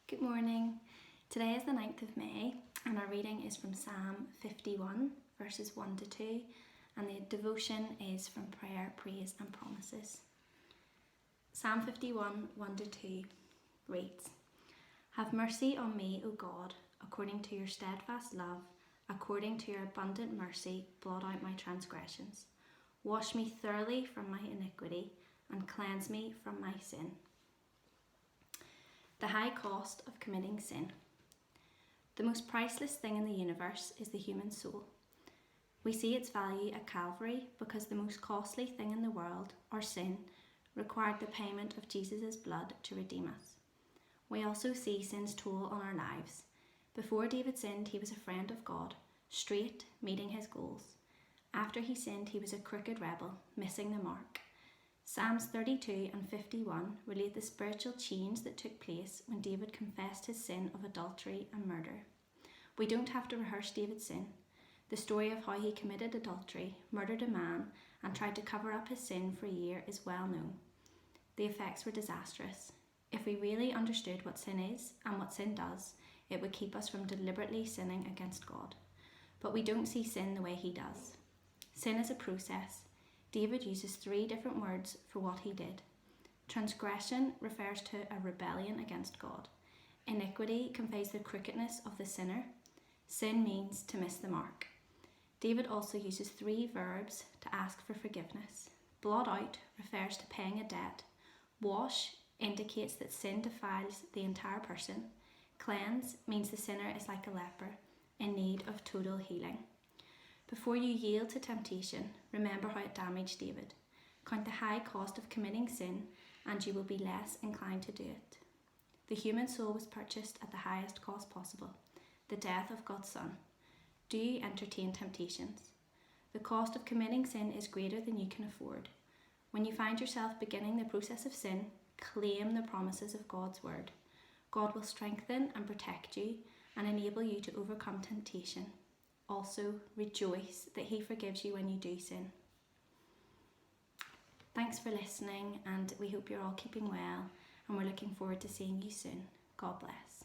Good morning. Today is the 9th of May and our reading is from Psalm 51 verses 1 to 2 and the devotion is from Prayer, Praise and Promises. Psalm 51 1 to 2 reads, Have mercy on me, O God, according to your steadfast love, according to your abundant mercy, blot out my transgressions. Wash me thoroughly from my iniquity and cleanse me from my sin. The high cost of committing sin. The most priceless thing in the universe is the human soul. We see its value at Calvary because the most costly thing in the world, our sin, required the payment of Jesus' blood to redeem us. We also see sin's toll on our lives. Before David sinned, he was a friend of God, straight, meeting his goals. After he sinned, he was a crooked rebel, missing the mark. Psalms 32 and 51 relate the spiritual change that took place when David confessed his sin of adultery and murder. We don't have to rehearse David's sin. The story of how he committed adultery, murdered a man, and tried to cover up his sin for a year is well known. The effects were disastrous. If we really understood what sin is and what sin does, it would keep us from deliberately sinning against God. But we don't see sin the way he does. Sin is a process. David uses 3 different words for what he did. Transgression refers to a rebellion against God. Iniquity conveys the crookedness of the sinner. Sin means to miss the mark. David also uses 3 verbs to ask for forgiveness. Blot out refers to paying a debt. Wash indicates that sin defiles the entire person. Cleanse means the sinner is like a leper in need of total healing. Before you yield to temptation, remember how it damaged David. Count the high cost of committing sin and you will be less inclined to do it. The human soul was purchased at the highest cost possible, the death of God's Son. Do you entertain temptations? The cost of committing sin is greater than you can afford. When you find yourself beginning the process of sin, claim the promises of God's word. God will strengthen and protect you and enable you to overcome temptation. Also, rejoice that he forgives you when you do sin. Thanks for listening and we hope you're all keeping well and we're looking forward to seeing you soon. God bless.